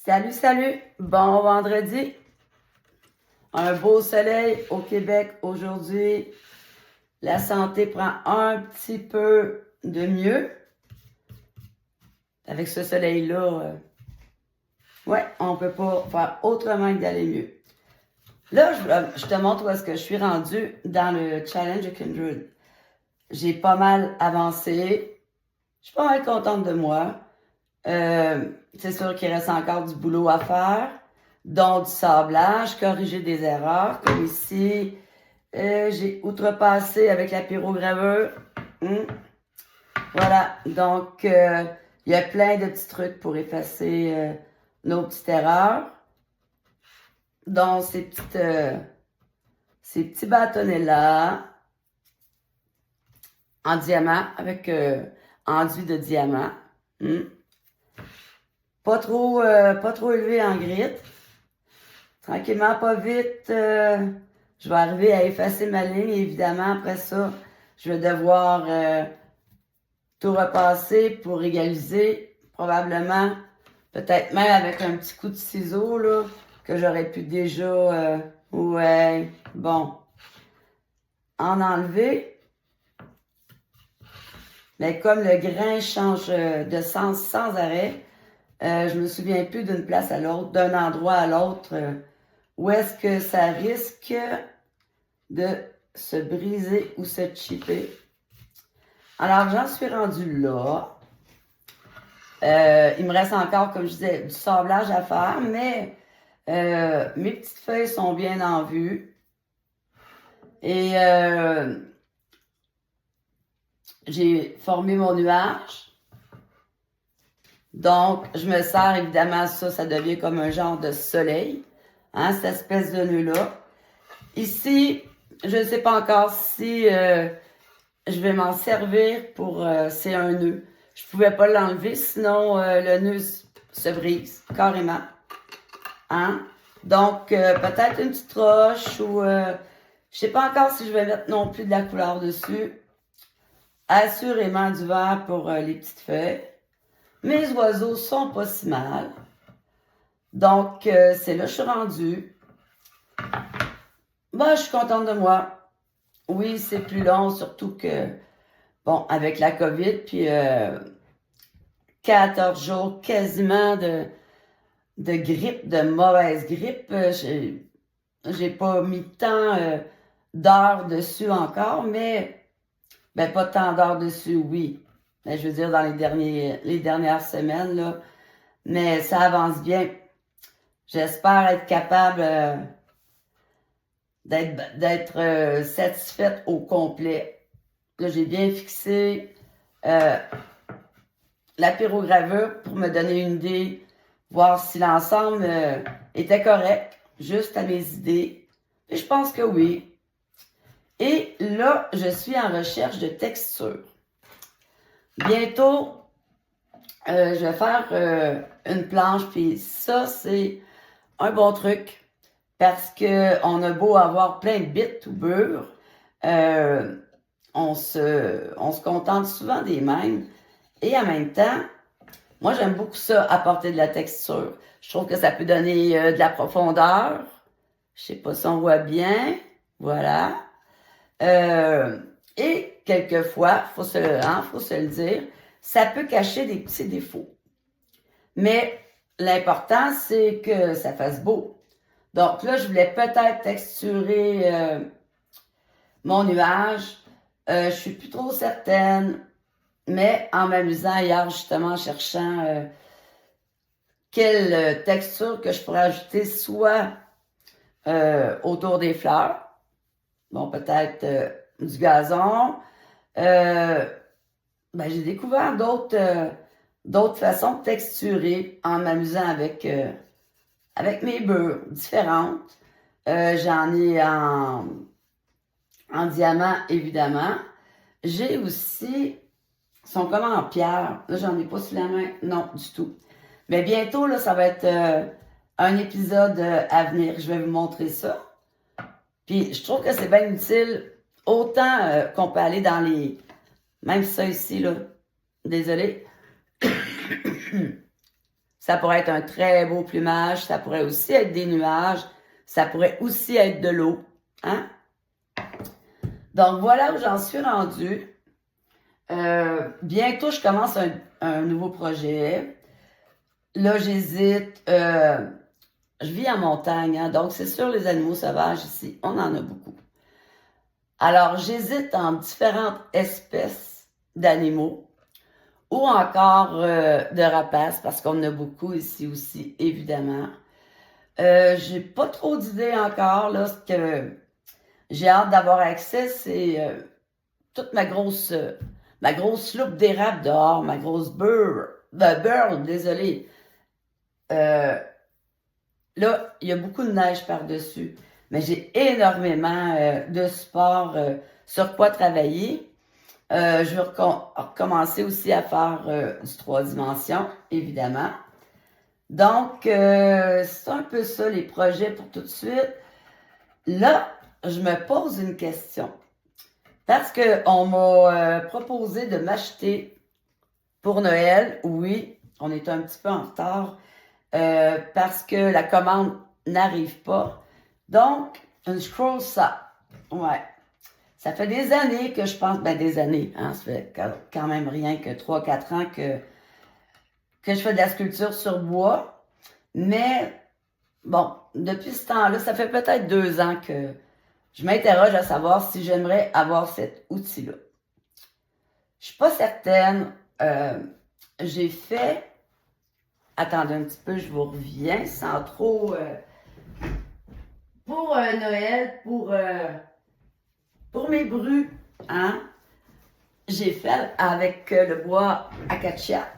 Salut, salut! Bon vendredi! Un beau soleil au Québec aujourd'hui. La santé prend un petit peu de mieux. Avec ce soleil-là, ouais, on peut pas faire autrement que d'aller mieux. Là, je te montre où est-ce que je suis rendue dans le Challenge Kindred. J'ai pas mal avancé. Je suis pas mal contente de moi. C'est sûr qu'il reste encore du boulot à faire, dont du sablage, corriger des erreurs, comme ici. J'ai outrepassé avec la pyrogravure. Voilà, donc il y a plein de petits trucs pour effacer nos petites erreurs. Donc ces petits bâtonnets-là, en diamant, avec enduit de diamant. Pas trop élevé en grit. Tranquillement, pas vite, je vais arriver à effacer ma ligne. Évidemment, après ça, je vais devoir tout repasser pour égaliser. Probablement, peut-être même avec un petit coup de ciseau, là, que j'aurais pu déjà, ouais, bon, en enlever. Mais comme le grain change de sens sans arrêt, je me souviens plus d'une place à l'autre, d'un endroit à l'autre, où est-ce que ça risque de se briser ou se chipper. Alors, j'en suis rendue là. Il me reste encore, comme je disais, du sablage à faire, mais mes petites feuilles sont bien en vue. Et j'ai formé mon nuage. Donc, je me sers évidemment, ça devient comme un genre de soleil, hein, cette espèce de nœud-là. Ici, je ne sais pas encore si je vais m'en servir pour... c'est un nœud. Je pouvais pas l'enlever, sinon le nœud se brise carrément. Hein? Donc, peut-être une petite roche ou... je sais pas encore si je vais mettre non plus de la couleur dessus. Assurément du vert pour les petites feuilles. Mes oiseaux sont pas si mal. Donc, c'est là que je suis rendue. Bah, je suis contente de moi. Oui, c'est plus long, surtout que, bon, avec la COVID, puis 14 jours quasiment de grippe, de mauvaise grippe. J'ai pas mis tant d'heures dessus encore, mais ben pas tant d'heures dessus, oui. Mais je veux dire dans les dernières semaines, là. Mais ça avance bien. J'espère être capable d'être satisfaite au complet. Là, j'ai bien fixé la pyrogravure pour me donner une idée, voir si l'ensemble était correct, juste à mes idées. Et je pense que oui. Et là, je suis en recherche de texture. Bientôt, je vais faire une planche, puis ça, c'est un bon truc. Parce que on a beau avoir plein de bits ou beurre, on se contente souvent des mêmes. Et en même temps, moi, j'aime beaucoup ça, apporter de la texture. Je trouve que ça peut donner de la profondeur. Je sais pas si on voit bien. Voilà. Et quelquefois, faut se le dire, ça peut cacher des petits défauts. Mais l'important, c'est que ça fasse beau. Donc là, je voulais peut-être texturer mon nuage. Je suis plus trop certaine, mais en m'amusant hier, justement, en cherchant quelle texture que je pourrais ajouter, soit autour des fleurs, bon, peut-être du gazon. Ben, j'ai découvert d'autres façons de texturer en m'amusant avec mes beurres différentes. J'en ai en diamant, évidemment. J'ai aussi, ils sont comme en pierre. Là, j'en ai pas sous la main. Non, du tout. Mais bientôt, là, ça va être un épisode à venir. Je vais vous montrer ça. Puis, je trouve que c'est bien utile. Autant qu'on peut aller dans les... Même ça ici, là. Désolée. Ça pourrait être un très beau plumage, ça pourrait aussi être des nuages, ça pourrait aussi être de l'eau. Hein? Donc, voilà où j'en suis rendue. Bientôt, je commence un nouveau projet. Là, j'hésite. Je vis en montagne, hein, donc c'est sûr, les animaux sauvages ici, on en a beaucoup. Alors, j'hésite en différentes espèces d'animaux ou encore de rapaces, parce qu'on en a beaucoup ici aussi, évidemment. J'ai pas trop d'idées encore. Là, ce que j'ai hâte d'avoir accès, c'est toute ma grosse loupe d'érable dehors, ma grosse burl, désolé. Là, il y a beaucoup de neige par-dessus, mais j'ai énormément de sport sur quoi travailler. Je vais recommencer aussi à faire du 3 dimensions, évidemment. Donc, c'est un peu ça les projets pour tout de suite. Là, je me pose une question. Parce qu'on m'a proposé de m'acheter pour Noël. Oui, on est un petit peu en retard. Parce que la commande n'arrive pas. Donc, une scroll ça. Ouais. Ça fait des années que je pense, des années, hein, ça fait quand même rien que 3-4 ans que je fais de la sculpture sur bois. Mais, bon, depuis ce temps-là, ça fait peut-être 2 ans que je m'interroge à savoir si j'aimerais avoir cet outil-là. Je suis pas certaine. J'ai fait... Attendez un petit peu, je vous reviens sans trop... pour Noël, pour mes brus, hein, j'ai fait avec le bois acacia.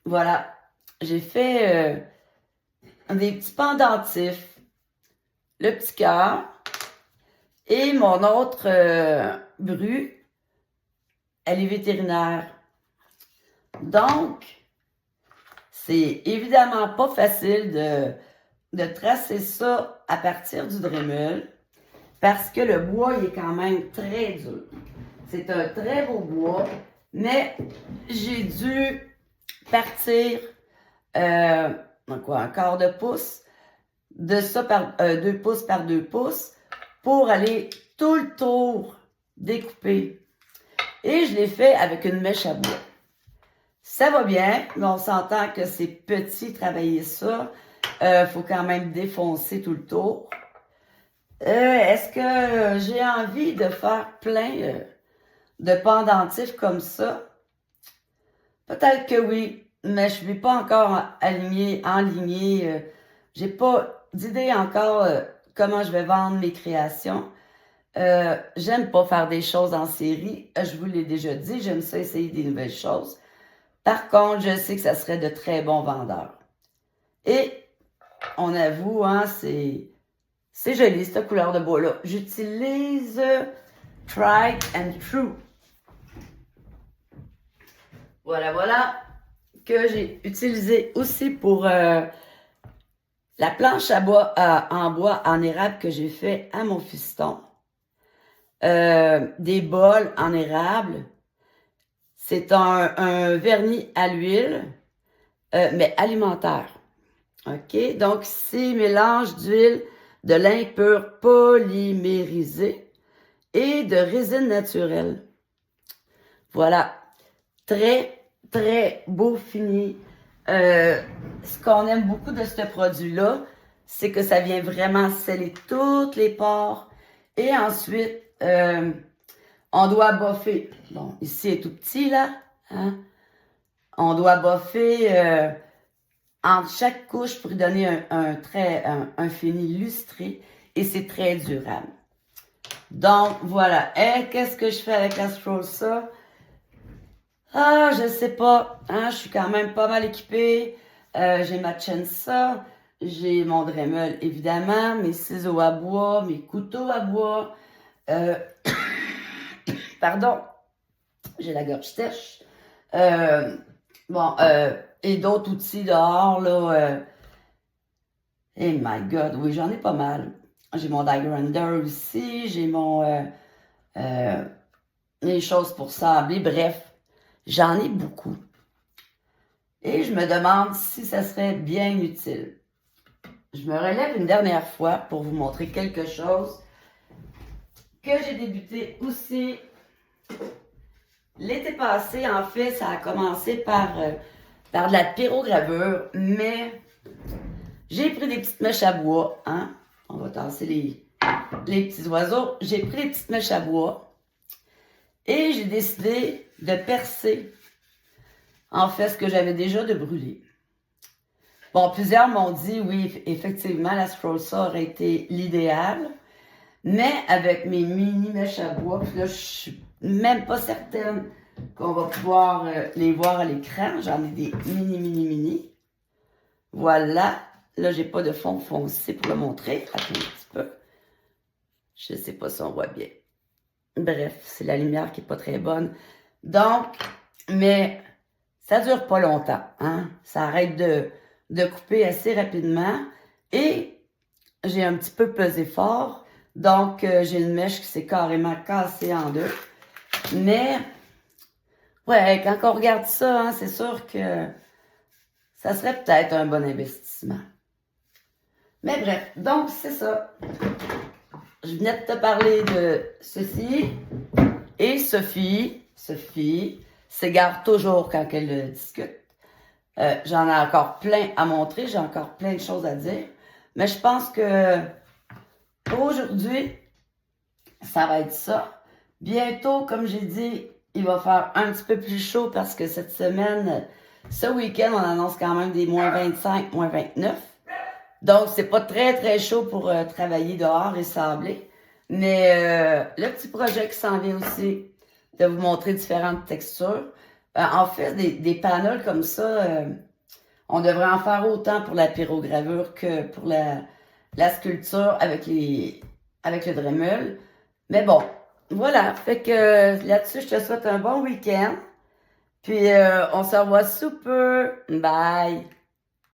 Voilà. J'ai fait des petits pendentifs, le petit cœur, et mon autre bru, elle est vétérinaire. Donc, c'est évidemment pas facile de tracer ça à partir du Dremel parce que le bois il est quand même très dur. C'est un très beau bois, mais j'ai dû partir un quart de pouce de ça par 2 pouces par 2 pouces pour aller tout le tour découper. Et je l'ai fait avec une mèche à bois. Ça va bien, mais on s'entend que c'est petit travailler ça. Faut quand même défoncer tout le tour. Est-ce que j'ai envie de faire plein de pendentifs comme ça? Peut-être que oui, mais je ne suis pas encore enlignée. J'ai pas d'idée encore comment je vais vendre mes créations. J'aime pas faire des choses en série. Je vous l'ai déjà dit, j'aime ça essayer des nouvelles choses. Par contre, je sais que ça serait de très bons vendeurs. Et on avoue, hein, c'est joli cette couleur de bois-là. J'utilise Tried and True. Voilà, que j'ai utilisé aussi pour la planche à bois en bois en érable que j'ai fait à mon fiston. Des bols en érable. C'est un vernis à l'huile, mais alimentaire. OK? Donc, c'est mélange d'huile, de lin pur polymérisé et de résine naturelle. Voilà. Très, très beau fini. Ce qu'on aime beaucoup de ce produit-là, c'est que ça vient vraiment sceller toutes les pores. Et ensuite, on doit boffer. Bon, ici est tout petit, là. Hein? On doit boffer entre chaque couche pour lui donner un fini lustré. Et c'est très durable. Donc, voilà. Et qu'est-ce que je fais avec la scroll ça? Ah, je sais pas. Hein, je suis quand même pas mal équipée. J'ai ma chainsaw. J'ai mon Dremel, évidemment. Mes ciseaux à bois. Mes couteaux à bois. Pardon. J'ai la gorge sèche. Et d'autres outils dehors, là. Eh my God, oui, j'en ai pas mal. J'ai mon die grinder aussi. J'ai les choses pour sabler. Bref, j'en ai beaucoup. Et je me demande si ça serait bien utile. Je me relève une dernière fois pour vous montrer quelque chose que j'ai débuté aussi l'été passé. En fait, ça a commencé par de la pyrogravure, mais j'ai pris des petites mèches à bois, hein. On va tasser les petits oiseaux. J'ai pris des petites mèches à bois et j'ai décidé de percer, en fait, ce que j'avais déjà de brûlé. Bon, plusieurs m'ont dit, oui, effectivement, la scroll saw aurait été l'idéal, mais avec mes mini mèches à bois, puis là, je suis même pas certaine qu'on va pouvoir les voir à l'écran. J'en ai des mini. Voilà. Là, j'ai pas de fond foncé pour le montrer. Attends un petit peu. Je sais pas si on voit bien. Bref, c'est la lumière qui est pas très bonne. Donc, mais ça dure pas longtemps, hein. Ça arrête de couper assez rapidement. Et j'ai un petit peu pesé fort. Donc, j'ai une mèche qui s'est carrément cassée en deux. Mais, ouais, quand on regarde ça, hein, c'est sûr que ça serait peut-être un bon investissement. Mais bref, donc c'est ça. Je venais de te parler de ceci. Et Sophie s'égare toujours quand elle discute. J'en ai encore plein à montrer, j'ai encore plein de choses à dire. Mais je pense que pour aujourd'hui, ça va être ça. Bientôt, comme j'ai dit, il va faire un petit peu plus chaud parce que cette semaine, ce week-end, on annonce quand même des moins 25, moins 29. Donc, c'est pas très chaud pour travailler dehors et sabler. Mais le petit projet qui s'en vient aussi, de vous montrer différentes textures. En fait, des panels comme ça, on devrait en faire autant pour la pyrogravure que pour la sculpture avec le Dremel. Mais bon, voilà. Fait que là-dessus, je te souhaite un bon week-end. Puis on se revoit sous peu. Bye!